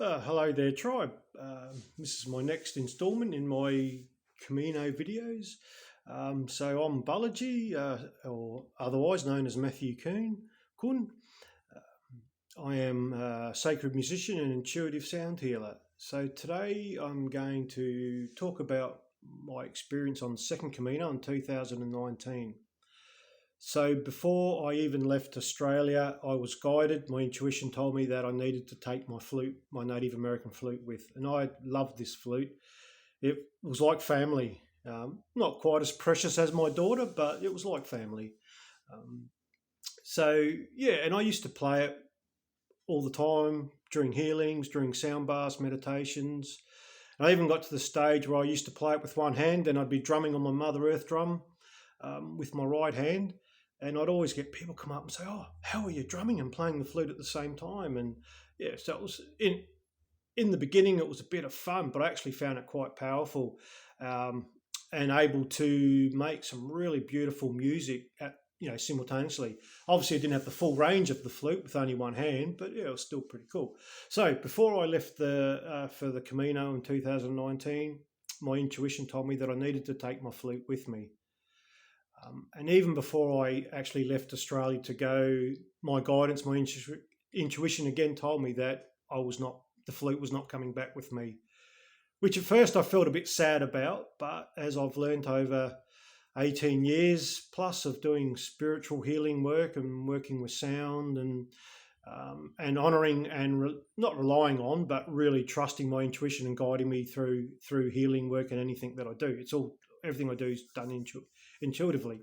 Hello there, tribe. This is my next instalment in my Camino videos. So I'm Balaji, or otherwise known as Matthew Kuhn. I am a sacred musician and intuitive sound healer. So today I'm going to talk about my experience on the second Camino in 2019. So before I even left Australia, I was guided. My intuition told me that I needed to take my flute, my Native American flute with. And I loved this flute. It was like family. Not quite as precious as my daughter, but it was like family. Um, and I used to play it all the time during healings, during sound baths, meditations. And I even got to the stage where I used to play it with one hand and I'd be drumming on my Mother Earth drum with my right hand. And I'd always get people come up and say, "Oh, how are you drumming and playing the flute at the same time?" And yeah, so it was in the beginning, it was a bit of fun, but I actually found it quite powerful um, and able to make some really beautiful music simultaneously. Obviously, I didn't have the full range of the flute with only one hand, but yeah, it was still pretty cool. So before I left for the Camino in 2019, my intuition told me that I needed to take my flute with me. And even before I actually left Australia to go, my guidance, my intuition again told me that the flute was not coming back with me, which at first I felt a bit sad about. But as I've learned over 18 years plus of doing spiritual healing work and working with sound and honouring and not relying on, but really trusting my intuition and guiding me through healing work and anything that I do. Everything I do is done intuitively.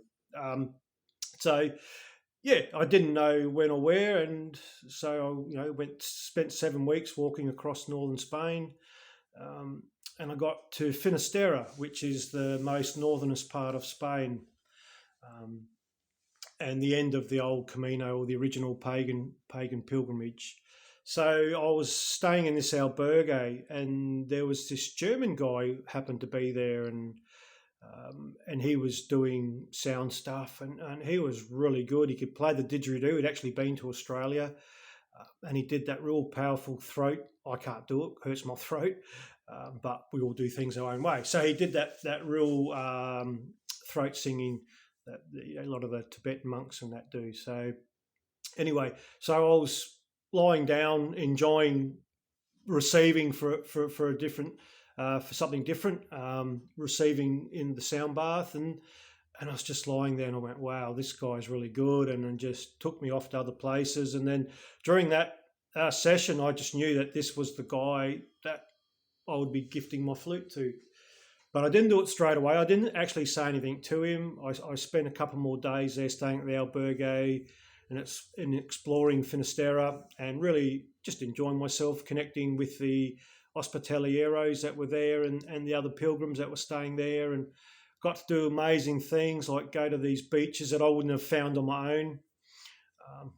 So yeah, I didn't know when or where, and so I spent 7 weeks walking across northern Spain, and I got to Finisterre, which is the most northernest part of Spain, and the end of the old Camino, or the original pagan pilgrimage. So I was staying in this albergue, and there was this German guy who happened to be there, and he was doing sound stuff, and he was really good. He could play the didgeridoo. He'd actually been to Australia, and he did that real powerful throat. I can't do it; hurts my throat. But we all do things our own way. So he did that real throat singing that a lot of the Tibetan monks and that do. So anyway, so I was lying down, enjoying receiving for a different. For something different, receiving in the sound bath, and I was just lying there, and I went, "Wow, this guy's really good," and then just took me off to other places. And then during that session, I just knew that this was the guy that I would be gifting my flute to. But I didn't do it straight away. I didn't actually say anything to him. I spent a couple more days there, staying at the albergue, and it's in exploring Finisterre, and really just enjoying myself, connecting with the hospitalieros that were there and the other pilgrims that were staying there, and got to do amazing things like go to these beaches that I wouldn't have found on my own.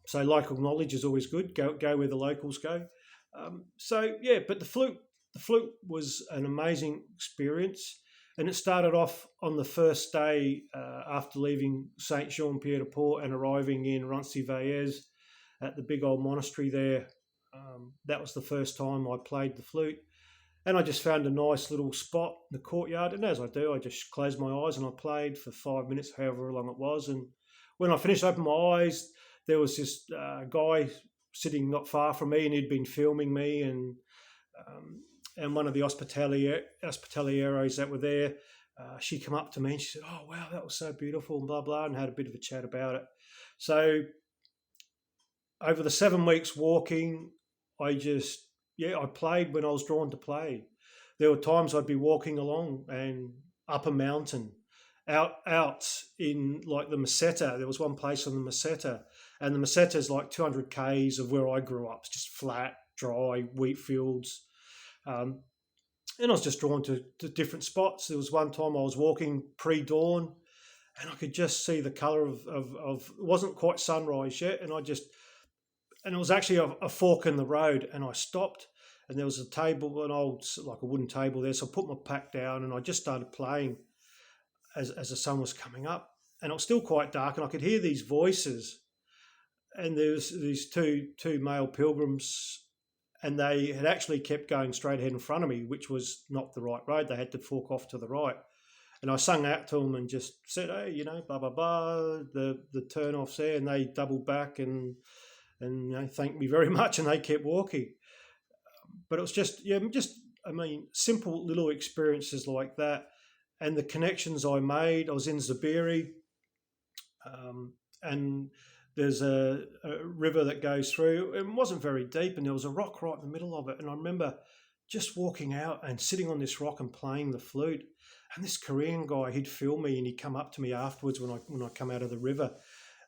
So local knowledge is always good. Go where the locals go. But the flute was an amazing experience, and it started off on the first day after leaving Saint Jean Pierre de Port and arriving in Roncesvalles at the big old monastery there. That was the first time I played the flute. And I just found a nice little spot in the courtyard. And as I do, I just closed my eyes and I played for 5 minutes, however long it was. And when I finished, opened my eyes, there was this guy sitting not far from me, and he'd been filming me. And one of the hospitalieros that were there, she came up to me and she said, "Oh, wow, that was so beautiful," and blah, blah, and had a bit of a chat about it. So over the 7 weeks walking, I played when I was drawn to play. There were times I'd be walking along and up a mountain, out in like the Meseta. There was one place on the Meseta, and the Meseta is like 200 k's of where I grew up. It's just flat, dry wheat fields. And I was just drawn to different spots. There was one time I was walking pre-dawn, and I could just see the colour of it wasn't quite sunrise yet, and it was actually a fork in the road, and I stopped, and there was a table, like a wooden table there. So I put my pack down, and I just started playing as the sun was coming up, and it was still quite dark, and I could hear these voices, and there was these two male pilgrims, and they had actually kept going straight ahead in front of me, which was not the right road. They had to fork off to the right. And I sung out to them and just said, hey, blah, blah, blah, the turn off's there. And they doubled back and thanked me very much, and they kept walking. But it was just simple little experiences like that. And the connections I made, I was in Zabiri, and there's a river that goes through. It wasn't very deep, and there was a rock right in the middle of it. And I remember just walking out and sitting on this rock and playing the flute. And this Korean guy, he'd film me, and he'd come up to me afterwards when I come out of the river.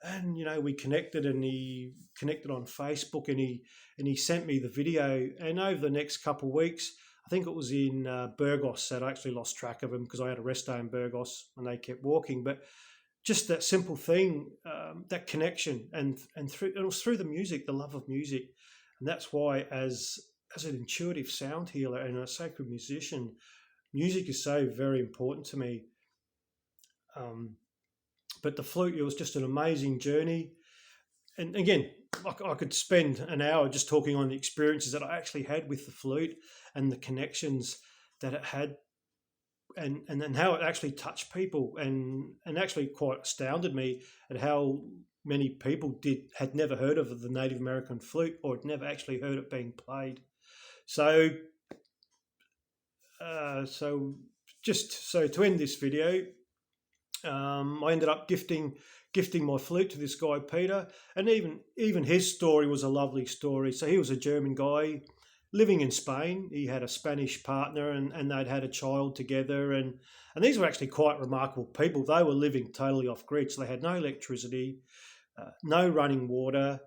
And we connected, and he connected on Facebook, and he sent me the video. And over the next couple of weeks, I think it was in Burgos, that I actually lost track of him because I had a rest day in Burgos, and they kept walking. But just that simple thing, that connection, and it was through the music, the love of music, and that's why as an intuitive sound healer and a sacred musician, music is so very important to me. But the flute, it was just an amazing journey. And again, I could spend an hour just talking on the experiences that I actually had with the flute and the connections that it had, and how it actually touched people, and actually quite astounded me at how many people had never heard of the Native American flute, or had never actually heard it being played. So to end this video, I ended up gifting my flute to this guy Peter, and even his story was a lovely story. So he was a German guy living in Spain. He had a Spanish partner, and they'd had a child together, and these were actually quite remarkable people. They were living totally off grid, so they had no electricity, no running water.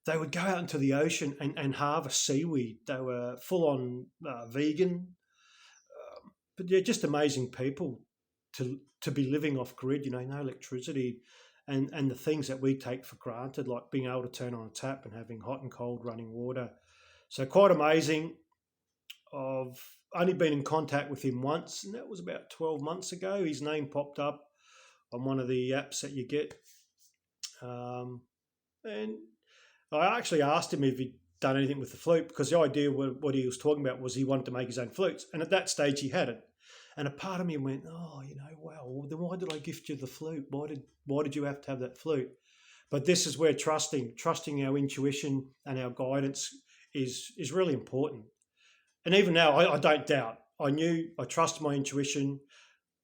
They would go out into the ocean and harvest seaweed. They were full on vegan, but they're just amazing people to be living off grid, no electricity, and the things that we take for granted, like being able to turn on a tap and having hot and cold running water. So quite amazing. I've only been in contact with him once, and that was about 12 months ago. His name popped up on one of the apps that you get. And I actually asked him if he'd done anything with the flute, because the idea what he was talking about was he wanted to make his own flutes. And at that stage he had it. And a part of me went, wow, well, then why did I gift you the flute? Why did you have to have that flute? But this is where trusting our intuition and our guidance is really important. And even now, I don't doubt. I trusted my intuition,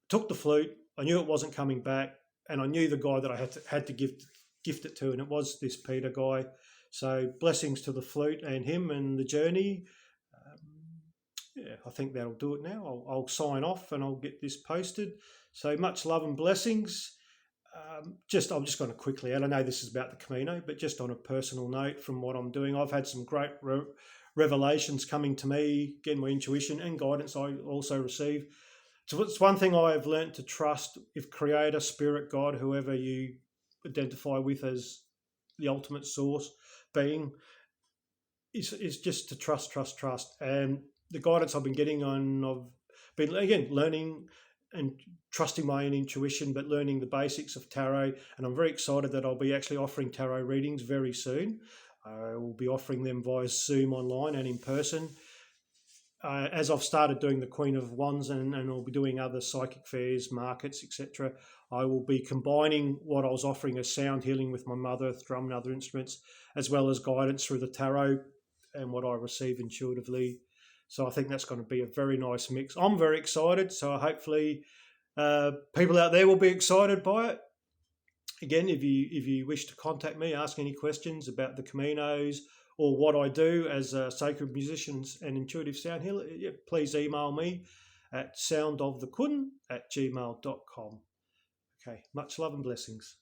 took the flute. I knew it wasn't coming back, and I knew the guy that I had to gift it to, and it was this Peter guy. So blessings to the flute and him and the journey. I think that'll do it now. I'll sign off and I'll get this posted. So much love and blessings. I'm just going to quickly add, I know this is about the Camino, but just on a personal note from what I'm doing, I've had some great revelations coming to me, again, my intuition and guidance I also receive. So it's one thing I've learned to trust, if Creator, Spirit, God, whoever you identify with as the ultimate source being, is just to trust. And the guidance I've been getting on, I've been, again, learning and trusting my own intuition, but learning the basics of tarot. And I'm very excited that I'll be actually offering tarot readings very soon. I will be offering them via Zoom online and in person. As I've started doing the Queen of Wands, and I'll be doing other psychic fairs, markets, etc., I will be combining what I was offering as sound healing with my mother, drum and other instruments, as well as guidance through the tarot and what I receive intuitively. So I think that's going to be a very nice mix. I'm very excited, so hopefully people out there will be excited by it. Again, if you wish to contact me, ask any questions about the Caminos or what I do as a sacred musician and intuitive sound healer, please email me at soundofthekun@gmail.com. Okay, much love and blessings.